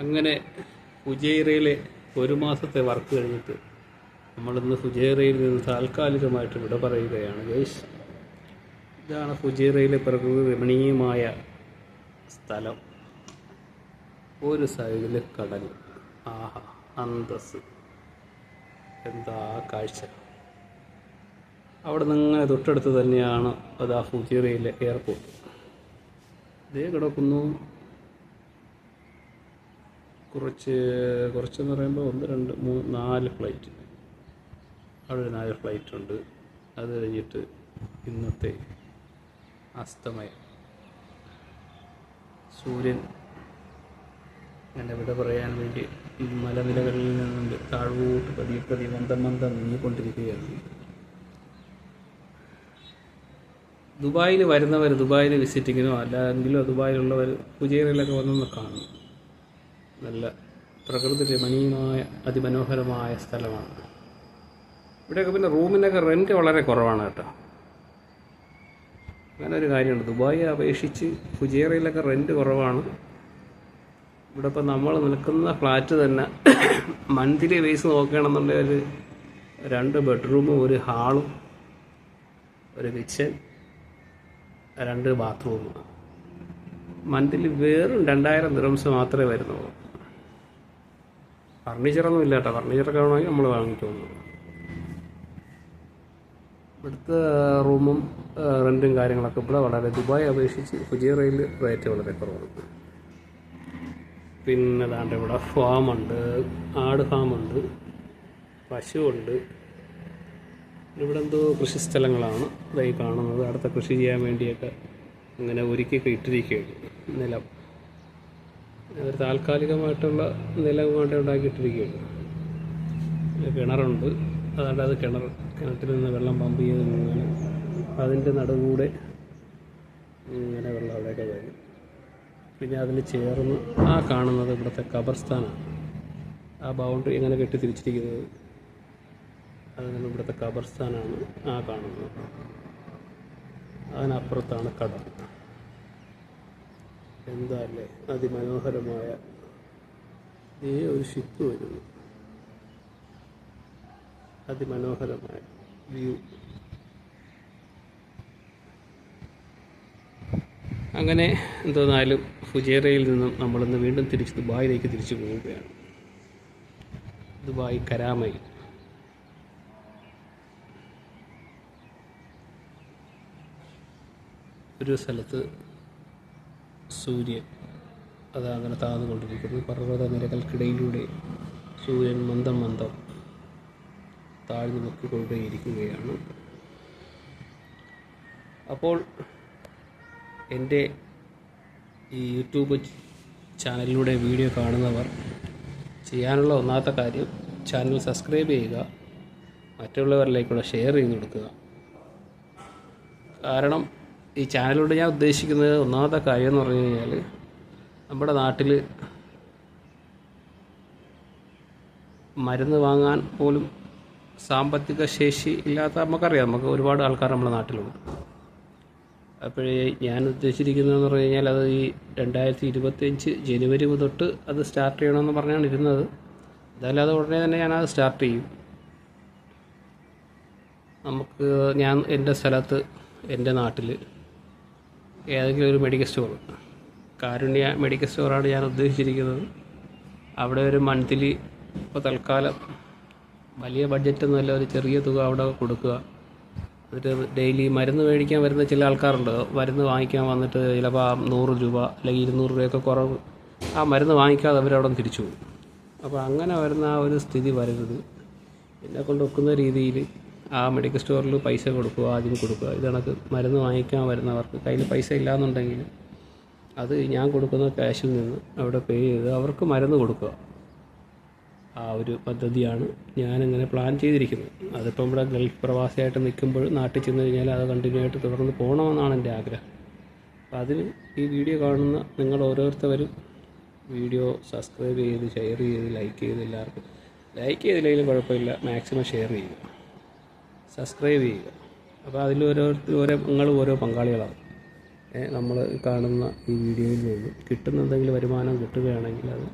അങ്ങനെ ഫുജൈറയിലെ ഒരു മാസത്തെ വർക്ക് കഴിഞ്ഞിട്ട് നമ്മളിന്ന് ഫുജൈറയിൽ നിന്ന് താൽക്കാലികമായിട്ട് വിട പറയുകയാണ് ഗൈസ്. ഇതാണ് ഫുജൈറയിലെ പ്രകൃതി രമണീയമായ സ്ഥലം. ഒരു സൈഡിൽ കടൽ, ആഹാ അന്തസ്, എന്താ കാഴ്ച. അവിടെ നിന്ന് തൊട്ടടുത്ത് തന്നെയാണ് അത് ആ ഫുജൈറയിലെ എയർപോർട്ട്. ഇതേ കിടക്കുന്നു. കുറച്ചെന്ന് പറയുമ്പോൾ 1 2 3 4 ഫ്ലൈറ്റ്, അവിടെ 4 ഫ്ലൈറ്റ് ഉണ്ട്. അത് കഴിഞ്ഞിട്ട് ഇന്നത്തെ അസ്തമയം, സൂര്യൻ അങ്ങനെ വിട പറയാൻ വേണ്ടി മലനിരകളിൽ നിന്നുണ്ട് താഴോട്ട് പതിയെ മന്ദം നീങ്ങിക്കൊണ്ടിരിക്കുകയാണ്. ദുബായിൽ വരുന്നവർ, ദുബായിൽ വിസിറ്റിങ്ങിനോ അല്ലെങ്കിലോ ദുബായിലുള്ളവർ ഫുജൈറയിലൊക്കെ വന്നൊന്ന് കാണും. നല്ല പ്രകൃതി രമണീയമായ അതിമനോഹരമായ സ്ഥലമാണ്. ഇവിടെയൊക്കെ പിന്നെ റൂമിനൊക്കെ റെൻറ്റ് വളരെ കുറവാണ് കേട്ടോ. അങ്ങനെ ഒരു കാര്യമുണ്ട്, ദുബായിയെ അപേക്ഷിച്ച് ഫുജൈറയിലൊക്കെ റെൻറ്റ് കുറവാണ്. ഇവിടെ ഇപ്പം നമ്മൾ നിൽക്കുന്ന ഫ്ലാറ്റ് തന്നെ മന്ത്ലി ബേസ് നോക്കുകയാണെന്നുണ്ടെങ്കിൽ 2 ബെഡ്റൂമും 1 ഹാളും 1 കിച്ചൻ 2 ബാത്റൂമും മന്ത്ലി വെറും 2000 ദിർഹംസ് മാത്രമേ വരുന്നുള്ളൂ. ഫർണിച്ചറൊന്നും ഇല്ല കേട്ടോ. ഫർണിച്ചറൊക്കെ വേണമെങ്കിൽ നമ്മൾ വാങ്ങിക്കുന്നു. ഇവിടുത്തെ റൂമും റെൻറ്റും കാര്യങ്ങളൊക്കെ ഇവിടെ വളരെ ദുബായ് അപേക്ഷിച്ച് ഫുജൈറയിൽ റേറ്റ് വളരെ കുറവാണ്. പിന്നെ ദാണ്ട് ഇവിടെ ഫാമുണ്ട്, ആട് ഫാമുണ്ട്, പശുവുണ്ട്. ഇവിടെ എന്തോ കൃഷി സ്ഥലങ്ങളാണ് ഇതായി കാണുന്നത്. അടുത്ത കൃഷി ചെയ്യാൻ വേണ്ടിയൊക്കെ ഇങ്ങനെ ഒരുക്കിയൊക്കെ ഇട്ടിരിക്കുകയാണ്. നിലം ഒരു താൽക്കാലികമായിട്ടുള്ള നിലം കൊണ്ട് ഉണ്ടാക്കിയിട്ടിരിക്കുകയാണ്. കിണറുണ്ട്, അതുകൊണ്ട് അത് കിണറ്റിൽ നിന്ന് വെള്ളം പമ്പ് ചെയ്ത് ഇങ്ങനെ അതിൻ്റെ നടുകൂടെ ഇങ്ങനെ വെള്ളം അവിടെയൊക്കെ വരും. പിന്നെ അതിന് ചേർന്ന് ആ കാണുന്നത് ഇവിടുത്തെ ഖബർസ്ഥാനാണ്. ആ ബൗണ്ടറി ഇങ്ങനെ കെട്ടി തിരിച്ചിരിക്കുന്നത് അതിന് ഇവിടുത്തെ ഖബർസ്ഥാനാണ് ആ കാണുന്നത്. അതിനപ്പുറത്താണ് കടൽ. എന്താ അല്ലേ അതിമനോഹരമായ ഒരു ഷിപ്പ് വരുന്നു. അതിമനോഹരമായ വ്യൂ. അങ്ങനെ എന്തോന്നാലും ഫുജൈറയിൽ നിന്നും നമ്മളിന്ന് വീണ്ടും തിരിച്ച് ദുബായിലേക്ക് തിരിച്ചു പോവുകയാണ്. ദുബായ് കരാമയിൽ ഒരു സ്ഥലത്ത് സൂര്യൻ അതങ്ങനെ താഴ്ന്നുകൊണ്ടിരിക്കുന്നു. പർവ്വത നിരകൾക്കിടയിലൂടെ സൂര്യൻ മന്ദം താഴ്ന്നു പൊക്കിക്കൊണ്ടേയിരിക്കുകയാണ്. അപ്പോൾ എൻ്റെ ഈ യൂട്യൂബ് ചാനലിലൂടെ വീഡിയോ കാണുന്നവർ ചെയ്യാനുള്ള ഒന്നാമത്തെ കാര്യം ചാനൽ സബ്സ്ക്രൈബ് ചെയ്യുക, മറ്റുള്ളവരിലേക്കൂടെ ഷെയർ ചെയ്ത് കൊടുക്കുക. കാരണം ഈ ചാനലിലൂടെ ഞാൻ ഉദ്ദേശിക്കുന്നത് ഒന്നാമത്തെ കാര്യം എന്ന് പറഞ്ഞു കഴിഞ്ഞാൽ നമ്മുടെ നാട്ടിൽ മരുന്ന് വാങ്ങാൻ പോലും സാമ്പത്തിക ശേഷി ഇല്ലാത്ത നമുക്കറിയാം. നമുക്ക് ഒരുപാട് ആൾക്കാർ നമ്മുടെ നാട്ടിലുണ്ട്. അപ്പോഴേ ഞാൻ ഉദ്ദേശിച്ചിരിക്കുന്നതെന്ന് പറഞ്ഞു കഴിഞ്ഞാൽ അത് ഈ 2025 ജനുവരി തൊട്ട് അത് സ്റ്റാർട്ട് ചെയ്യണമെന്ന് പറഞ്ഞാണ് ഇരുന്നത്. എന്തായാലും അത് ഉടനെ തന്നെ ഞാനത് സ്റ്റാർട്ട് ചെയ്യും. ഞാൻ എൻ്റെ സ്ഥലത്ത്, എൻ്റെ നാട്ടിൽ ഏതെങ്കിലും ഒരു മെഡിക്കൽ സ്റ്റോർ, കാരുണ്യ മെഡിക്കൽ സ്റ്റോറാണ് ഞാൻ ഉദ്ദേശിച്ചിരിക്കുന്നത്. അവിടെ ഒരു മന്ത്ലി ഇപ്പോൾ തൽക്കാലം വലിയ ബഡ്ജറ്റൊന്നുമല്ല, ഒരു ചെറിയ തുക അവിടെ കൊടുക്കുക. എന്നിട്ട് ഡെയിലി മരുന്ന് മേടിക്കാൻ വരുന്ന ചില ആൾക്കാരുണ്ട്. മരുന്ന് വാങ്ങിക്കാൻ വന്നിട്ട് ചിലപ്പോൾ 100 രൂപ അല്ലെങ്കിൽ 200 രൂപയൊക്കെ കുറവ്, ആ മരുന്ന് വാങ്ങിക്കാതെ അവരവിടെ തിരിച്ചു പോകും. അപ്പോൾ അങ്ങനെ വരുന്ന ആ ഒരു സ്ഥിതി വരരുത്. എന്നെ കൊണ്ട് ഒക്കുന്ന രീതിയിൽ ആ മെഡിക്കൽ സ്റ്റോറിൽ പൈസ കൊടുക്കുക, ആദ്യം കൊടുക്കുക. ഇതണക്ക് മരുന്ന് വാങ്ങിക്കാൻ വരുന്നവർക്ക് കയ്യിൽ പൈസ ഇല്ലയെന്നുണ്ടെങ്കിൽ അത് ഞാൻ കൊടുക്കുന്ന ക്യാഷിൽ നിന്ന് അവിടെ പേ ചെയ്ത് അവർക്ക് മരുന്ന് കൊടുക്കുക. ആ ഒരു പദ്ധതിയാണ് ഞാനിങ്ങനെ പ്ലാൻ ചെയ്തിരിക്കുന്നത്. അതിപ്പം ഇവിടെ ഗൾഫ് പ്രവാസിയായിട്ട് നിൽക്കുമ്പോൾ നാട്ടിൽ ചെന്ന് കഴിഞ്ഞാൽ അത് കണ്ടിന്യൂ ആയിട്ട് തുടർന്ന് പോകണമെന്നാണ് എൻ്റെ ആഗ്രഹം. അപ്പോൾ അതിന് ഈ വീഡിയോ കാണുന്ന നിങ്ങൾ ഓരോരുത്തരും വീഡിയോ സബ്സ്ക്രൈബ് ചെയ്ത്, ഷെയർ ചെയ്ത്, ലൈക്ക് ചെയ്ത്, എല്ലാവർക്കും ലൈക്ക് ചെയ്തില്ലെങ്കിലും കുഴപ്പമില്ല, മാക്സിമം ഷെയർ ചെയ്യുക, സബ്സ്ക്രൈബ് ചെയ്യുക. അപ്പോൾ അതിൽ നിങ്ങൾ ഓരോ പങ്കാളികളാണ്. നമ്മൾ കാണുന്ന ഈ വീഡിയോയിൽ നിന്ന് കിട്ടുന്ന എന്തെങ്കിലും വരുമാനം കിട്ടുകയാണെങ്കിൽ അത്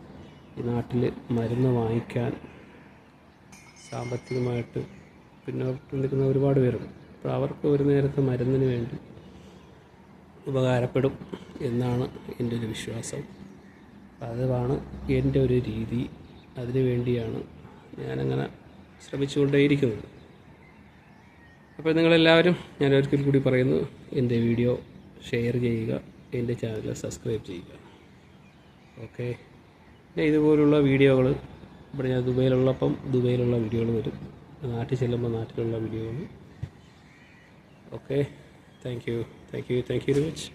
ഈ നാട്ടിൽ മരുന്ന് വാങ്ങിക്കാൻ സാമ്പത്തികമായിട്ട് പിന്നോട്ട് നിൽക്കുന്ന ഒരുപാട് പേരുണ്ട്. അപ്പോൾ അവർക്ക് ഒരു നേരത്തെ മരുന്നിന് വേണ്ടി ഉപകാരപ്പെടും എന്നാണ് എൻ്റെ ഒരു വിശ്വാസം. അതാണ് എൻ്റെ ഒരു രീതി. അതിനു വേണ്ടിയാണ് ഞാനങ്ങനെ ശ്രമിച്ചുകൊണ്ടേയിരിക്കുന്നത്. അപ്പോൾ നിങ്ങളെല്ലാവരും, ഞാൻ ഒരിക്കൽ കൂടി പറയുന്നു, എൻ്റെ വീഡിയോ ഷെയർ ചെയ്യുക, എൻ്റെ ചാനൽ സബ്സ്ക്രൈബ് ചെയ്യുക. ഓക്കെ. പിന്നെ ഇതുപോലുള്ള വീഡിയോകൾ ഇവിടെ ഞാൻ ദുബൈയിലുള്ളപ്പം ദുബൈയിലുള്ള വീഡിയോകൾ വരും, നാട്ടിൽ ചെല്ലുമ്പോൾ നാട്ടിലുള്ള വീഡിയോകൾ. Okay. Thank you very much.